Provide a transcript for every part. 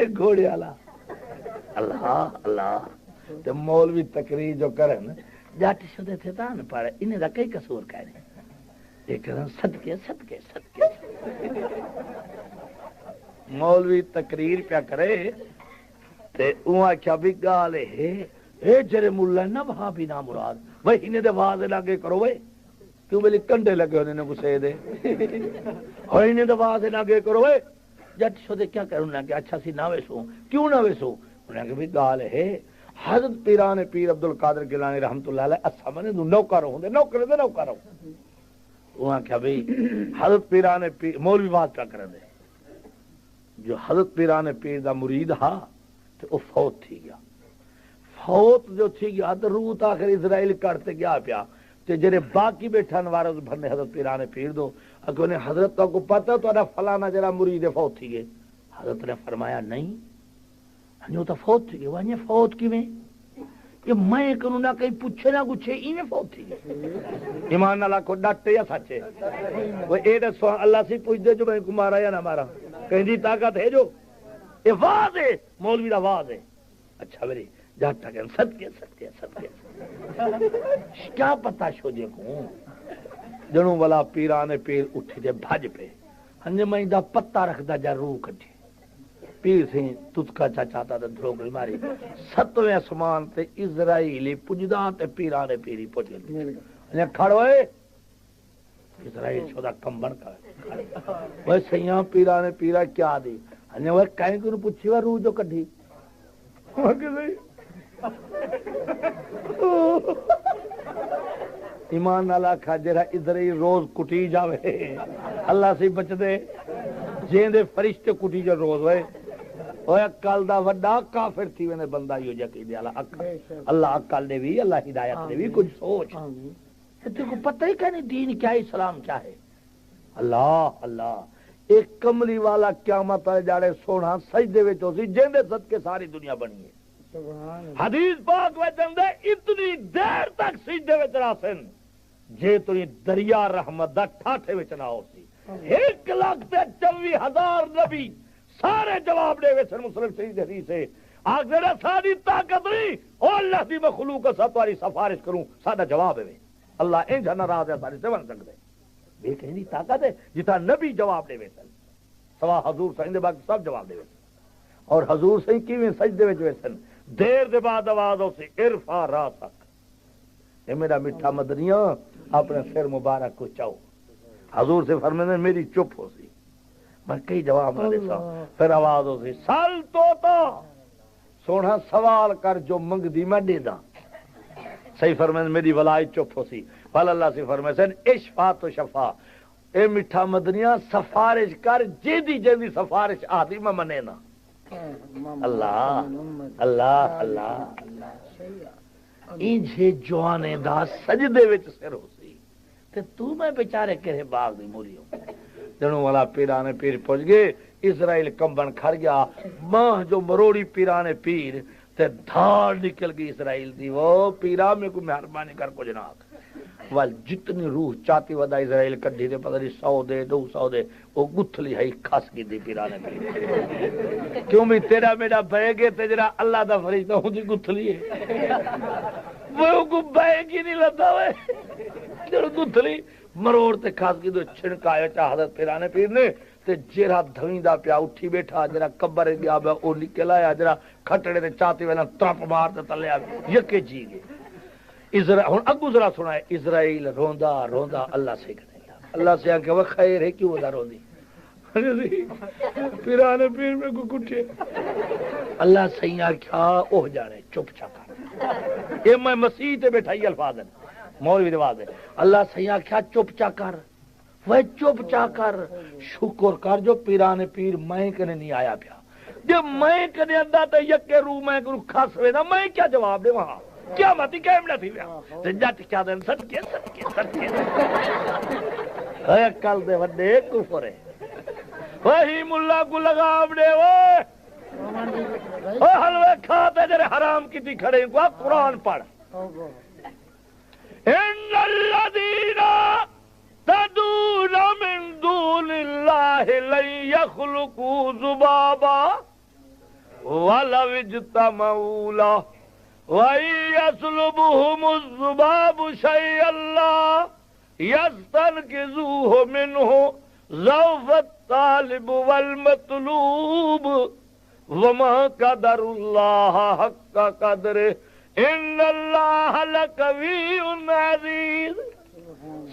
گھوڑے والا اللہ اللہ تے مولوی تقریر جو کرن جٹ شدے تھے تان پڑے انہیں دا کئی قصور کہنے ایک صدقے صدقے صدقے مولوی تقریر پیا کرے تے اوہاں کیا بھی گالے اے جرے ملا نہ وہاں بھی نہ مراد وہی انہیں دے واضح لگے کرو وے کیوں بلی کنڈے لگے ہونے نے گسے دے اور انہیں دے واضح لگے کرو وے جٹ شدے کیا کروں نے کہ اچھا سی نہ ویسو کیوں نہ ویسو انہیں کہ بھی گال ہے حضرت پیران پیر عبدالقادر گیلانی رحمت اللہ علیہ اسا منے نوکر ہوں دے نوکر دے نوکر ہوں وہاں کیا بھی حضرت پیران پیر مولوی بات کیا کریں دے جو حضرت پیران پیر دا مرید ہا تو وہ فوت تھی گیا فوت جو تھی گیا تو روح آخر اسرائیل کرتے گیا پیا تے جڑے باقی بیٹھا نوارز بھرنے حضرت پیران پیر دو اگر انہیں حضرت کو پتہ تو فلانا جڑا مرید فوت تھی گئے حضرت نے فرمایا نہیں ہنجو تو فوت تھی گئے وہ فوت کیویں کہ میں کنوں نہ کہیں پوچھے نہ کچھ ایویں فوت تھی گئے ایمان اللہ کو ڈٹے یا سچے وہ اے دسو اللہ سے پوچھ دے جو میں کو مارا یا نہ مارا کہیں دی طاقت ہے جو یہ واز ہے مولوی دا واز ہے اچھا میری جاتا کہ صدقے صدقے صدقے کیا پتا شو دے کو جنوں والا پیران پیر اٹھی دے بھج پہ ہن میں دا پتا رکھدا جا روح کٹھی پیر سے تت کا چاچاتا تے دھروگڑی ماری ستویں اسمان تے اسرائیلی پجدا تے پیران پیری پہنچ گئے نے کھڑ ہوئے اسرائیل چھوڑا کمبن کا وہ سیاں پیران پیرا کیا دی نے وہ کہیں کو پوچھی وا روح جو کڈھی وہ کہ ایمان نالا کھا جرا ادھر ہی روز کٹی جاوے اللہ سے بچ دے جیندے فرشتے کٹی جو روز ہوئے اوے عقل دا وڈا کافر تھی ونے بندہ یو جا کی دی اللہ عقل دے وی اللہ ہدایت دے وی کچھ سوچ تے کو پتہ ہی کہ نہیں دین کیا ہے اسلام کیا ہے اللہ اللہ ایک کملی والا قیامت والے جاڑے سونا سجدے وچ ہوسی جیندے صدقے ساری دنیا بنی ہے حدیث پاک وچ اندے اتنی دیر تک سجدے وچ راسن جے تو دریا رحمت دا ٹھاٹھے وچ نہ ہوسی 1,24,000 نبی سارے جواب دے وچ مسلم شریف حدیث ہے آخر ساری طاقت نہیں او اللہ دی مخلوق سب تاری سفارش کروں ساڈا جواب ہے اللہ انج ناراض ہے ساری سے بن سکدے بے کہیں طاقت ہے جتا نبی جواب دے ویسن سوا حضور سائیں دے باقی سب جواب دے ویسن اور حضور سائیں کیویں سجدے وچ ویسن دیر دے بعد آواز ہو سی ارفع راسک اے میرا میٹھا مدنیاں اپنے سر مبارک کو چاہو حضور سے فرمانے میری چپ ہو سی میں کئی جواب نہ دے سا پھر آواز ہو سی سال توتا سونا سوال کر جو منگ دی میں دے دا صحیح فرمانے میری ولائی چپ ہو سی فال اللہ سے فرمانے اشفا تو شفا اے میٹھا مدنیاں سفارش کر جیدی جیدی سفارش آدھی میں منے نا اللہ اللہ اللہ انجھے جوانے دا سجدے وچ سر ہو سی تے تو میں بیچارے کہے باغ دی مولیوں جنوں والا پیرانے پیر پہنچ گئے اسرائیل کمبن کھڑ گیا ماہ جو مروڑی پیرانے پیر تے دھاڑ نکل گئی اسرائیل دی وہ پیرا میں کو مہربانی کر کو جناب وال جتنی روح چاہتی ودا اسرائیل کڈھی دے پتہ نہیں 100 دے 200 دے وہ گتھلی ہے کھس گئی دی پیرانے پیر کیوں بھی تیرا میرا بہ گئے تے جڑا اللہ دا فرشتہ ہوندی گتھلی ہے وہ کو بہ کی نہیں لدا وے جڑ گتھلی مروڑ تے کھس گئی تو چھڑکایا چا حضرت پیرانے پیر نے تے جڑا دھویندا پیا اٹھی بیٹھا جڑا قبر گیا او نکل آیا جڑا کھٹڑے تے چاہتی ویلا ترپ مار تے تلے آ یکے جی گئے اسرائیل ہن اگو ذرا سنائے اسرائیل روندا روندا اللہ سے کہے اللہ سے کہ وہ خیر ہے کیوں دا روندی پیرانے پیر میں کو کٹے اللہ سیاں کیا اوہ جانے چپ چاپ اے میں مسیح تے بیٹھا یہ الفاظ ہیں مولوی رواز ہے اللہ سیاں کیا چپ چا کر وہ چپ چا کر شکر کر جو پیرانے پیر میں کنے نہیں آیا پیا جب میں کنے اندہ تے یکے روح میں کو کھس وے نا میں کیا جواب دے وہاں کیا ماتی کیمڑا تھی پیا تے جٹ کیا دین صدقے صدقے صدقے اے کل دے وڈے کفر ہے وہی ملا کو لگا اپنے وہ حلوے کھاتے جرے حرام کی تھی کھڑے کو قرآن پڑھ ان الذین تدعون من دون اللہ لن یخلقوا ذبابا وَلَوِ اجْتَمَعُوا لَهُ وَإِن يَسْلُبْهُمُ الذُّبَابُ شَيْئًا لَّا يَسْتَنقِذُوهُ مِنْهُ ضَعْفَ الطَّالِبِ وَالْمَطْلُوبِ وَمَا قَدَرُوا اللَّهَ حَقَّ قَدْرِهِ إِنَّ اللَّهَ لَقَوِيٌّ عَزِيزٌ۔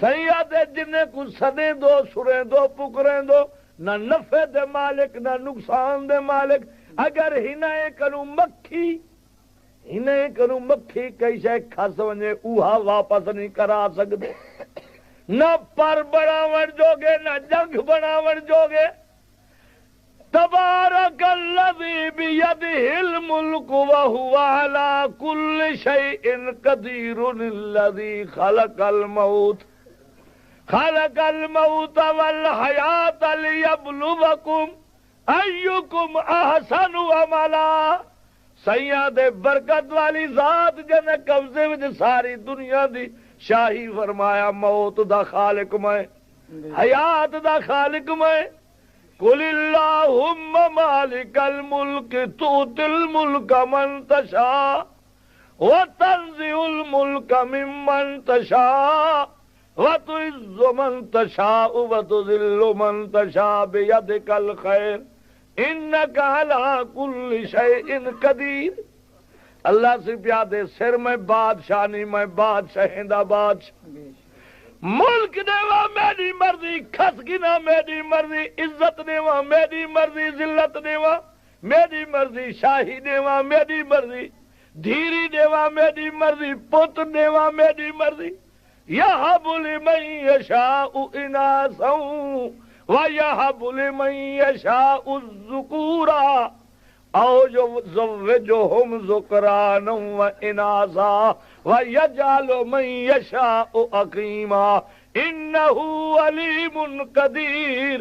سیاد جنہیں کو سدیں دو سریں دو پکریں دو، نہ نفع دے مالک نہ نقصان دے مالک، اگر ہنائے کنوں مکھی کئی شے کھس ونجے اوہا واپس نہیں کرا سکدے، نہ پر بناون جوگے نہ جنگ بناون جوگے۔ تبارک الذی بیدہ الملک وہو علی کل شیء قدیر الذی خلق الموت والحیات لیبلوکم ایکم احسن عملا۔ سیاد برکت والی ذات جن قبضے میں ساری دنیا دی شاہی فرمایا، موت دا خالق میں، حیات دا خالق میں۔ قل اللہم مالک الملک تؤتی الملک من تشاء وتنزع الملک ممن تشاء وتعز من تشاء وتذل من تشاء بیدک الخیر انک علی کل شیء قدیر۔ اللہ سے پیادے سر میں بادشاہ نہیں، میں بادشاہ دا بادشاہ، ملک دیوا میری مرضی، کھس گنا میری مرضی، عزت دیوا میری مرضی، ذلت دیوا میری مرضی، شاہی دیوا میری مرضی، دھیری دیوا میری مرضی، پتر دیوا میری مرضی۔ یہب لمن یشاء اناثا ویہب لمن یشاء الذکورا او یزوجہم ذکرانا واناثا وَيَجْعَلُ مَن يَشَاءُ عَقِیمًا إِنَّهُ عَلِیمٌ قَدِیر۔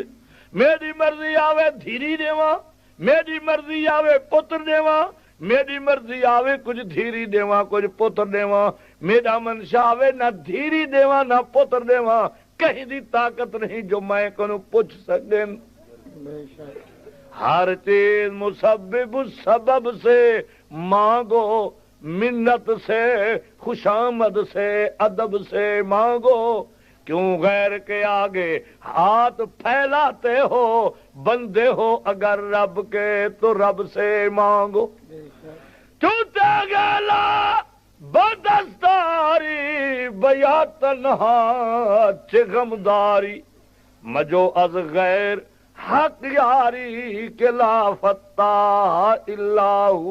میری مرضی آوے دھیری دیواں، میری مرضی آوے پتر دیواں، میری مرضی آوے کچھ دھیری دیواں کچھ پتر دیواں، میرا منشا آوے نہ دھیری دیواں نہ پتر دیواں، کہیں دی طاقت نہیں جو میں کنوں پوچھ سکیں۔ ہر چیز مسبب سبب سے مانگو، منت سے خوشامد سے ادب سے مانگو، کیوں غیر کے آگے ہاتھ پھیلاتے ہو؟ بندے ہو اگر رب کے تو رب سے مانگو۔ ٹوٹے گلا بدستاری بیا تنہا چغمداری، مجو از غیر حق یاری کے لا فتح اللہ،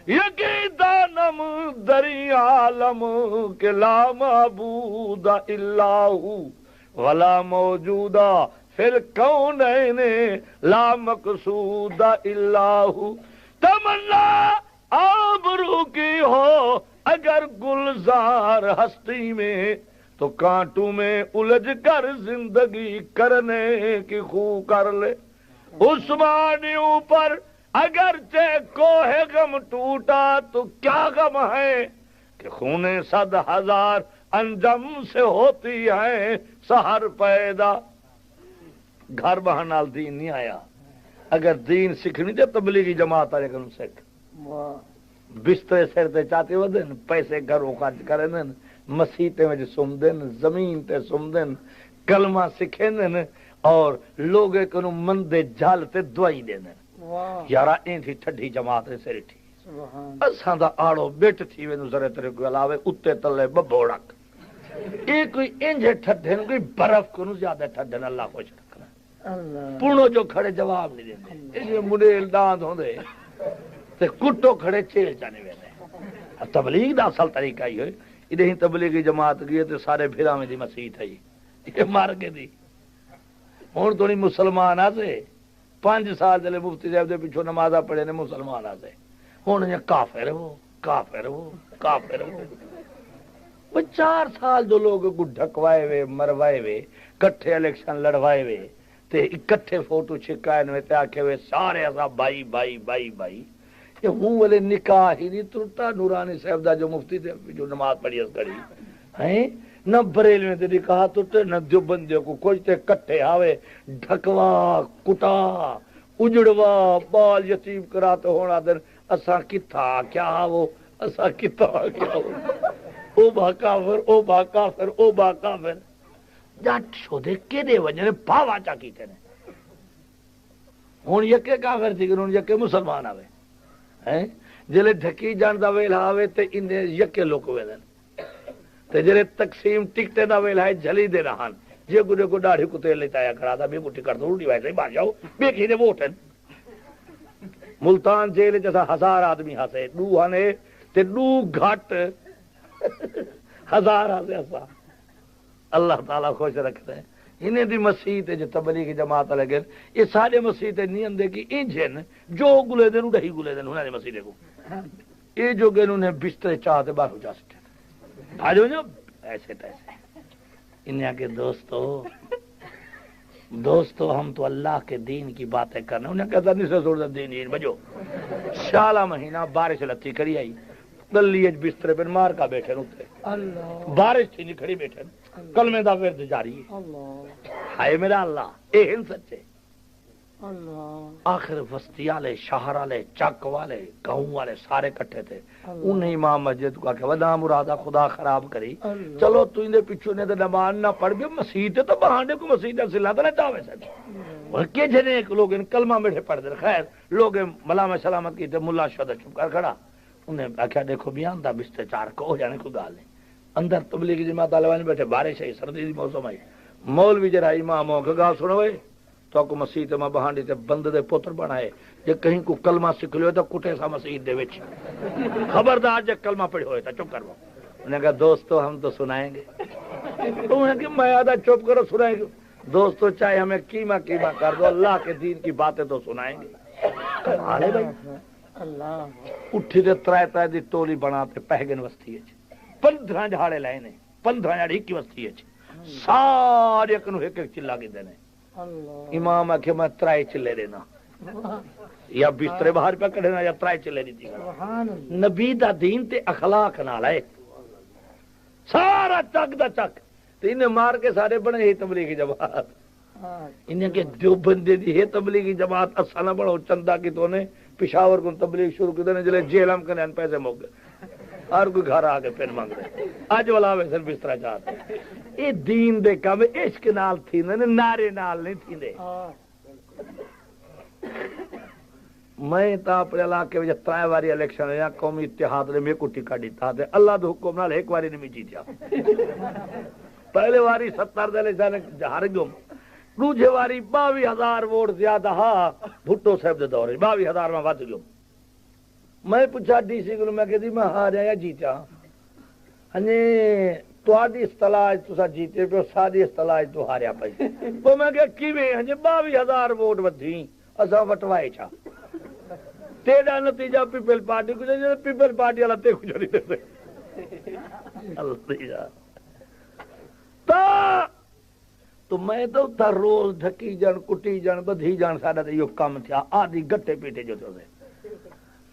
یقین دانم دری عالم کے لا معبود الا ہو، ولا موجودہ فی الکونین لا مقصود الا ہو۔ تمنا آبرو کی ہو اگر گلزار ہستی میں، تو کانٹوں میں الجھ کر زندگی کرنے کی خو کر لے۔ عثمانی اوپر اگرچہ کوہ غم ٹوٹا تو کیا غم ہے کہ خونے 100,000 انجم سے ہوتی ہے سحر پیدا۔ گھر بہن نال دین نہیں آیا، اگر دین سیکھنی تے تبلیغی جماعت والے کن سکھ، بسترے سر تے چاہتے ہو دن، پیسے گھروں خرچ کریں دن، مسیتے میں سم دن، زمین تے سم دن، کلمہ سکھیں دن، اور لوگے کنو مندے جھال تے دعائی دے دن۔ یارا این تھی ٹھڈی جماعت سے رٹھی، اساں دا آڑو بیٹ تھی وینو ذرے ترے کو علاوے اتے تلے ببوڑک، ایک کوئی انجھے ٹھڈن کوئی برف کنو زیادہ ٹھڈن، اللہ خوش رکھنا۔ پونو جو کھڑے جواب نہیں دیندے، انجھے مڈیل داند ہوندے تے کٹو کھڑے چیل جانے ویندے۔ تبلیغ دا اصل طریقہ ہی ہوئے، ادھے تبلیغی جماعت گئے تے سارے بھیرا میں دی مسیح تھا یہ مار کے دی۔ ہون تو نہیں مسلمان آتے 5 سال جلے مفتی صاحب دے پیچھو نمازہ پڑھے نے مسلمان آتے، ہون یہ کافر ہو کافر ہو کافر ہو۔ وہ 4 سال جو لوگ کو ڈھکوائے ہوئے مروائے ہوئے کٹھے الیکشن لڑوائے ہوئے تے اکٹھے فوٹو چھکائے ہوئے تے آکھے ہوئے سارے ایسا بھائی بھائی بھائی بھائی، یہ ہوں والے نکاح ہی نہیں ترتا۔ نورانی صاحب دا جو مفتی تھے جو نماز پڑھی اس کڑی ہیں، نہ بریلویں تے نکاح ٹوٹے نہ دیوبندیوں کو کچھ تے کٹھے آوے ڈھکوا کٹا اجڑوا بال یتیم کراتے ہونا دن اساں کتھا کیا وہ اساں کتھا کیا او با کافر او با کافر او با کافر جٹ شودے کیدے وجنے باوا چا کیتے نے ہن یکے کافر تھی ہن یکے مسلمان آوے ہیں جلے ڈھکی جان دا ویلا آوے تے اندے یکے لوک ویلن تے جلے تقسیم ٹکٹے دا ویلا ہے جلی دے رہن جے گڈے کو داڑھی کتے لٹایا کرا دا بے کو ٹکٹ دو ڈیوائس بھاگ جاؤ بے کی دے ووٹن ملتان جیل جیسا 1000 آدمی ہسے دو ہنے تے دو گھٹ 1000 ہسے اسا اللہ تعالیٰ خوش رکھتے ہیں انہیں دی مسیح جو تبلیغ جماعت لگے یہ سارے مسیح نہیں اندے کی انجن جو گلے دن ڈہی گلے دن انہیں مسیح کو یہ جو گئے انہیں بستر چاہتے باہر جا سکتے آجو جو ایسے تیسے انہیں کے دوستو ہم تو اللہ کے دین کی باتیں کرنا انہیں کہتا نہیں سے سوڑ دین بجو شالہ مہینہ بارش لتی کری آئی گلی بسترے پہ مار کا بیٹھے اترے بارش تھی نہیں کھڑی بیٹھے کلمے دا ورد جاری ہے ہائے میرا اللہ اہن سچے آخر وسطی والے شہر والے چک والے گاؤں والے سارے کٹھے تھے انہیں امام مسجد کو آخیا ودا مرادہ خدا خراب کری چلو تو اندے پیچھو نے نماز نہ پڑھ بھی مسیح تو بہانے کو مسیح سلا تو نہ چاہے سر کے جنے لوگ کلمہ میٹھے پڑھ دے خیر لوگ ملامت سلامت کی ملا شہدا چپ کر کھڑا انہیں آخیا دیکھو بیان دا بستر چار کو ہو جانے کو گال نہیں اندر تبلیغ جماعت والے بیٹھے بارش آئی سردی دی موسم آئی مولوی جرا امام ہو کے گال سنو تو کو مسیح تے میں بہانڈی تے بند دے پوتر بنائے جے کہیں کو کلمہ سکھ لیو تو کٹے سا مسیح دے وچ خبردار جے کلمہ پڑھ ہوئے تا چپ کرو انہیں کہا دوستو ہم تو سنائیں گے انہیں کہ میں آدھا چپ کرو سنائیں گے دوستو چاہے ہمیں کیما کر دو اللہ کے دین کی باتیں تو سنائیں گے کمالے بھائی اٹھی تے ترائے دی ٹولی بناتے پہگن وسطی ہے 15 جھاڑے لائے نے 15 جھاڑی کی وسطی ہے سارے کنو ایک ایک چلا کے دینے امام آکھے میں ترائے چلے دینا یا بسترے باہر پہ کڑھنا یا ترائے چلے دیتی نبی دا دین تے اخلاق نال ہے سارا چک دا چک تے انہیں مار کے سارے بنے ہی تبلیغی جماعت انہیں کہ جو بندے دی ہے تبلیغی جماعت اصلا نہ بڑھو چندہ کی تو نے پشاور کو تبلیغ شروع کی دینے جلے جیل ہم کرنے پیسے موگ گئے ہر کوئی گھر آگے پھر مانگ رہے آج والا ویسے بسترہ چاہتے ہیں یہ دین دے کام عشق نال تھی نعرے نال نہیں تھی دے میں تا اپنے علاقے میں 3 واری الیکشن ہے قومی اتحاد نے میں کو ٹکا دیتا تھے اللہ دے حکم نال ایک واری نہیں جیتیا پہلے واری 70 دے الیکشن ہار گم دوجے واری 22,000 ووٹ زیادہ ہاں بھٹو صاحب دے دور 22,000 میں ود گم میں پوچھا ڈی سی کو میں کہتی میں ہاریا یا جیتا ہنے تواڈی اصطلاح تسا جیتے پہ ساری اصطلاح تو ہاریا پئی تو میں کہ کیویں ہنے 22,000 ووٹ ودھی اساں وٹوائے چا تیرا نتیجہ پیپل پارٹی کو جو پیپل پارٹی والا تے کو جڑی دے اللہ تا تو میں تو تھا روز ڈھکی جان کٹی جان بدھی جان ساڈا تے یہ کام تھیا آدھی گٹے پیٹے جو تے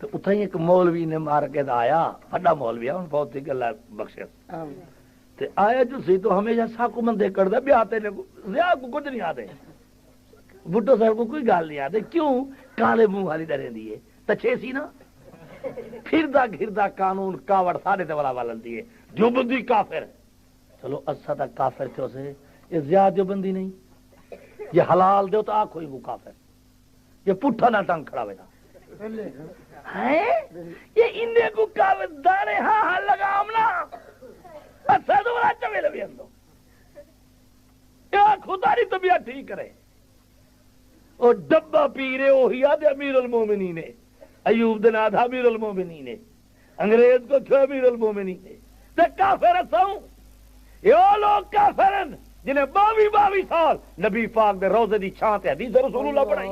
تو اتھائی ایک مولوی نے مار کے آیا بڑا مولوی ہے ان بہت ہی گلا بخشے تے آیا جو سی تو ہمیشہ ساکو مندے کردا بھی آتے نے زیا کو کچھ نہیں آتے بھٹو صاحب کو کوئی گال نہیں آتے کیوں کالے منہ والی ڈرے دیے تچھے سی نا پھردا گھردا قانون کاوڑ سارے تے والا والندی ہے جو بندی کافر چلو اسا تک کافر تھے اسے یہ زیادہ جو بندی نہیں یہ حلال دے تو آنکھو ہی وہ کافر یہ پٹھا نہ ٹنگ کھڑا ہوئے یہ اندے کو کافر دارے ہاں ہاں لگام نا اسا تو بڑا چوے لبی اندو یہ خدا ری طبیعت ٹھیک کرے اور ڈبا پیرے وہی آدھے امیر المومنین ہے ایوب دن آدھا امیر المومنین ہے انگریز کو کیوں امیر المومنین ہے تے کافر اساؤں یہ لوگ کافرن جنہیں 22 سال نبی پاک دے روزے دی چھاں تے حدیث رسول اللہ پڑھائی